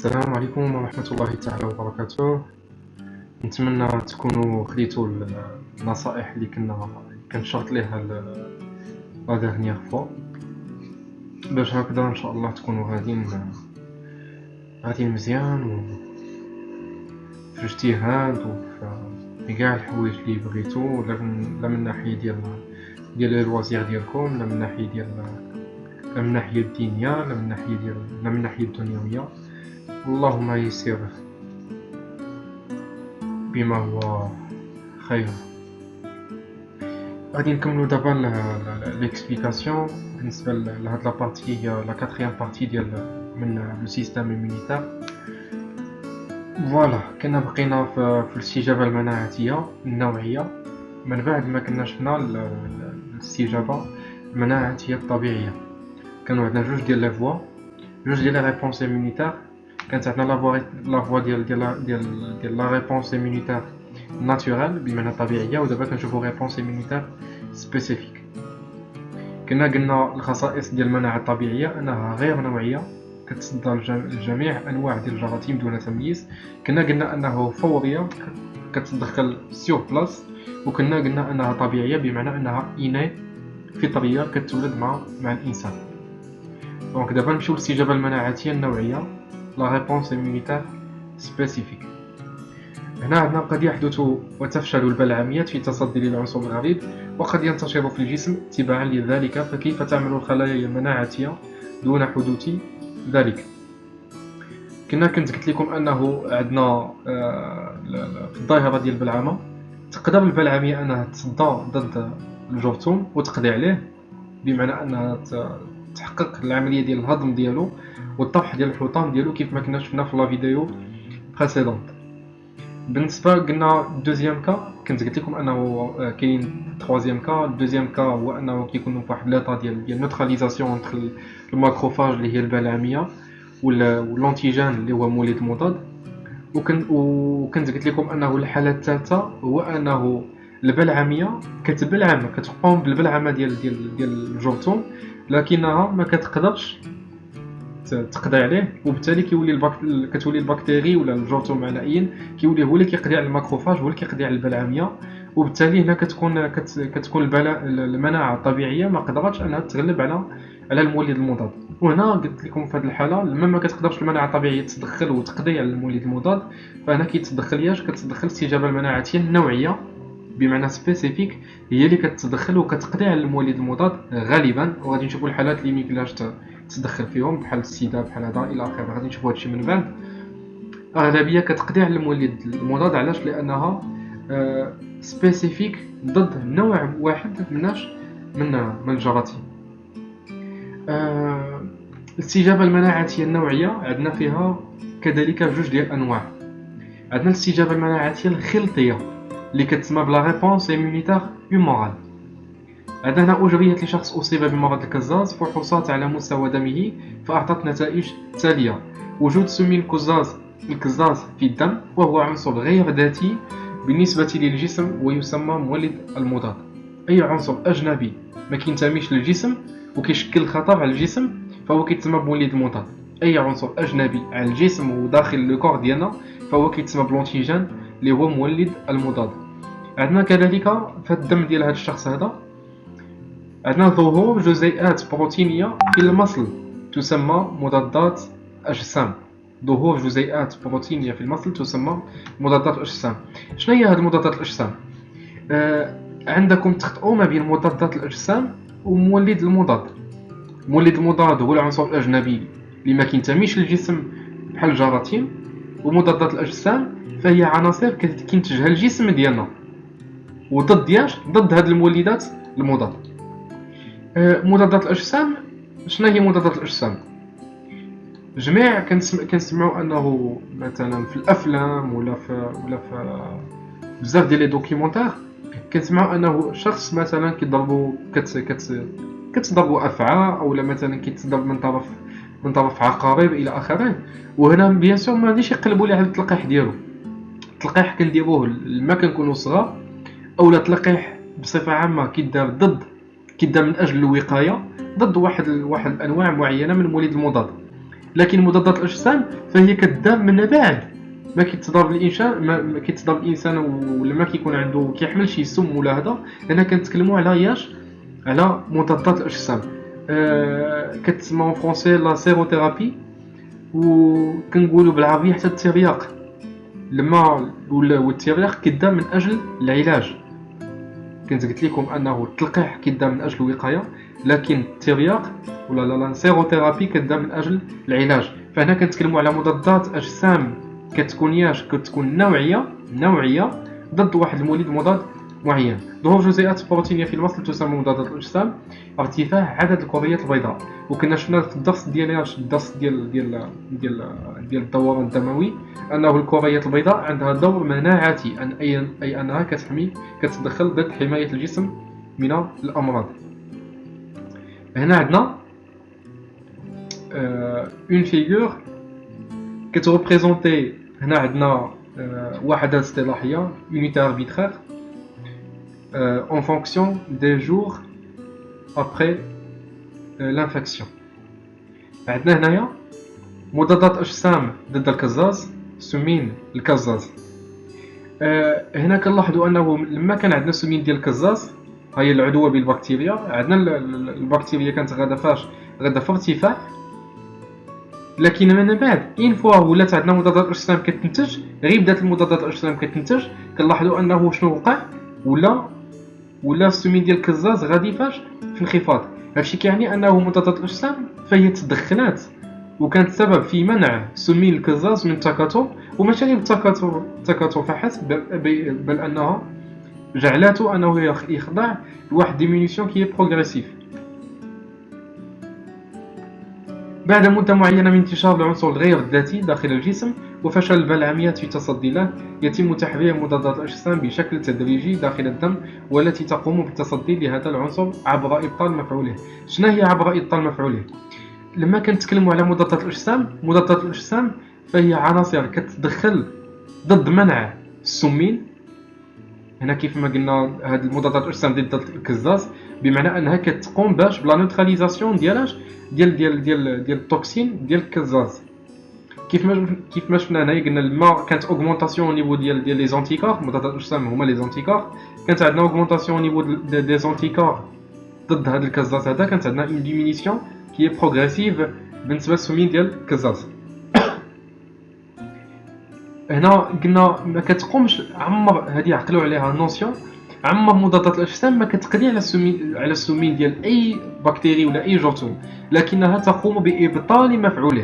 السلام عليكم ورحمة الله تعالى وبركاته. نتمنى تكونوا خديتوا النصائح اللي كنشرط ليها لا ديرنيير فوا، باش هكذا ان شاء الله تكونوا غاديين مزيان في الاجتهاد وفي كاع الحوايج اللي بغيتو، لا من ناحية ديال الوزير ديالكم، لا من ناحية الدينية، لا من ناحية الدنيوية. اللهم يسر بما هو خير. غادي نكملو دابا ليكسبليكاسيون بالنسبه لهاد لابارتي، هي لا كاتريام بارتي ديال من لو سيستيم ايمونيتير. فوالا كنا بقينا في الاستجابه المناعتيه النوعيه، من بعد ما كنا شفنا الاستجابه المناعتيه الطبيعيه. كانوا عندنا جوج ديال لي ريبونس ايمونيتير. كانت عندنا لا فوا ديال لا ريبونس ايمونيتير ناتورال بمعنى طبيعيه، ودابا كنشوفوا ريبونس ايمونيتير سبيسيفيك. قلنا الخصائص ديال المناعه الطبيعيه انها غير نوعيه، كتصدى لجميع انواع ديال الجراثيم دون تمييز. قلنا انه فوريه، كتدخل سيور بلاس. قلنا انها طبيعيه بمعنى انها إيني فطريه، كتولد مع الانسان. دونك دابا نمشيو للاستجابه المناعتيه النوعيه، لا ريبونس ايمونيتير سبيسيفيك. هنا عندنا قد يحدث وتفشل البلعميات في التصدي للعنصر الغريب، وقد ينتشر في الجسم تبعا لذلك. فكيف تعمل الخلايا المناعتية دون حدوث ذلك؟ كنت قلت لكم انه عندنا في الظاهرة ديال البلعمة تقدر البلعمية انها تصدى ضد الجرثوم وتقضي عليه، بمعنى انها تحقق العملية ديال الهضم ديالو والطفح ديال الحطام ديالو، كيف ما كنا شفنا في لا فيديو بريسيدونت. بالنسبه قلنا دوزيام كا، كنت قلت لكم انه كاين تروازيام كا. الدوزيام كا هو انه كيكونوا فواحد ليطا ديال نوتراليزاسيون انتر الماكروفاج اللي هي البلعميه والانتيجين اللي هو مولد المضاد. وكنت قلت لكم انه الحاله الثالثه هو انه البلعميه كتبلعم، كتقوم بالبلعمه ديال الجرثوم، لكنها ما كتقدرش تقضي عليه، وبالتالي كتولي البكتيري ولا الجرثوم معنائيا كيولي هو اللي كيقضي على الماكروفاج، هو اللي كيقضي على البلعميه. وبالتالي هنا كتكون المناعه الطبيعيه ما قدرتش انها تغلب على المولد المضاد. وهنا قلت لكم في هذه الحاله لما ما كتقدرش المناعه الطبيعيه تتدخل وتقضي على المولد المضاد، فهنا كتدخل الاستجابه المناعتيه النوعيه بمعنى سبيسيفيك، هي اللي كتدخل وكتقضي على المولد المضاد غالبا. وغادي نشوفوا الحالات اللي ميمكنلاش تدخل فيهم بحال السيدا بحال هذا الى اخره. غادي نشوفوا هادشي من بعد. اغلبيه كتقضي على المولد المضاد، علاش؟ لانها سبيسيفيك ضد نوع واحد من الجراثيم. الاستجابه المناعتيه النوعيه عندنا فيها كذلك جوج ديال الانواع. عندنا الاستجابه المناعتيه الخلطيه اللي كتسمى بلا ريبونس ايمونيتير هيومورال. عندنا هنا أجريت لشخص أصيب بمرض الكزاز فحوصات على مستوى دمه، فأعطت نتائج تالية: وجود سم الكزاز في الدم، وهو عنصر غير ذاتي بالنسبة للجسم ويسمى مولد المضاد. أي عنصر أجنبي ما كينتميش للجسم وكيشكل خطر على الجسم فهو كيتسمى بمولد المضاد. أي عنصر أجنبي على الجسم وداخل لو كور ديالنا فهو كيتسمى بلونتيجين اللي هو مولد المضاد. عندنا كذلك في الدم ديال هذا الشخص هذا عندنا ظهور جزيئات بروتينية في المصل تسمى مضادات أجسام. ظهور جزيئات بروتينية في المصل تسمى مضادات الأجسام. شنو هي هذه مضادات الأجسام؟ عندكم تخطئوا ما بين مضادات الأجسام ومولد المضاد. مولد المضاد هو العنصر الأجنبي اللي ما كينتميش للجسم بحال الجراثيم، ومضادات الأجسام فهي عناصر كينتجها الجسم ديالنا ضد هاد المولدات المضاد. مضادات الأجسام. شنو هي مضادات الأجسام؟ جميع كنسمعوا انه مثلا في الافلام ولا في بزاف ديال لي دوكيومونتير كنسمعوا انه شخص مثلا كيضربوا كتضربوا افعى، او مثلا كيتضرب من طرف عقارب الى اخره. وهنا بيان سور ما غاديش يقلبوا ليه على التلقيح ديالو. التلقيح كنديروه لما كنكونوا صغار، اولا تلقيح بصفه عامه كيدار من اجل الوقايه ضد واحد الانواع معينه من مولد المضاد. لكن مضادات الاجسام فهي كتدار من بعد ما كيتضرب الانسان، ما كيتضرب الانسان ولا ما كيكون عنده كيحمل شي سم ولا هذا. هنا كنتكلموا على ياش على مضادات الاجسام. كتسمى اون فرونسي لا سيروثيرابي، وكنقولوا بالعربيه حتى الترياق. لما ولا الترياق كيدار من اجل العلاج. كنت قلت لكم انه التلقيح كيدار من اجل الوقايه، لكن الترياق ولا لا سيروثيرابي كدار من اجل العلاج. فهنا كنتكلموا على مضادات اجسام كتكون نوعيه ضد واحد المولد مضاد معين. ظهور جزيئات بروتينيه في المصل تسمى مضادات الاجسام. ارتفاع عدد الكريات البيضاء، وكنا شفنا في الدرس ديال الدوران الدموي انه الكريات البيضاء عندها دور مناعتي، اي انها كتدخل ضد حمايه الجسم من الامراض. هنا عندنا اون فيغور كتريبريزونتي. هنا عندنا وحدة اصطلاحية unité arbitraire en fonction des jours après l'infection. عندنا هنايا مضادات اجسام ضد الكزاز، سمين الكزاز. هنا كنلاحظوا انه لما كان عندنا سمين ديال الكزاز هي العدوى بالبكتيريا، عندنا البكتيريا كانت غادا في ارتفاع. لكن من بعد ان فوا ولات عندنا مضادات الاجسام كتنتج، غير بدات المضادات الاجسام كتنتج كنلاحظوا انه شنو وقع، ولا السمين ديال الكزاز غادي في انخفاض. هادشي كيعني انه مضادات الاجسام فهي تدخلات وكانت سبب في منع سمين الكزاز من التكاثر، وماشي غير التكاثر فحسب، بل انها جعلته انه يخضع لواحد ديمينيسيون كي بروغريسيف. بعد مدة معينة من انتشار العنصر الغير الذاتي داخل الجسم وفشل البلعميات في التصدي له، يتم تحويل مضادات الأجسام بشكل تدريجي داخل الدم، والتي تقوم بالتصدي لهذا العنصر عبر إبطال مفعوله. شنو هي عبر إبطال مفعوله؟ لما كنتكلموا على مضادات الأجسام فهي عناصر كتدخل ضد منع السمين. هنا كيف ما قلنا هاد المضادات الاجسام ضد الكزاز، بمعنى انها كتقوم باش بلا نوتراليزاسيون ديال التوكسين ديال الكزاز. كيف ما شفنا هنايا قلنا لما كانت اوغمونطاسيون او نيفو ديال لي زونتيكار، مضادات الاجسام هما لي زونتيكار، كانت عندنا اوغمونطاسيون او نيفو دي زونتيكار ضد هاد الكزاز هذا، كانت عندنا اون ديمينيسيون كي بروغريسيف بالنسبه للسمين ديال الكزاز. هنا قلنا ما كتقومش عمر، هذه عقلوا عليها النوسيون، عمر مضادات الاجسام ما كتقضي على السمين ديال اي بكتيري ولا اي جرثوم، لكنها تقوم بابطال مفعوله.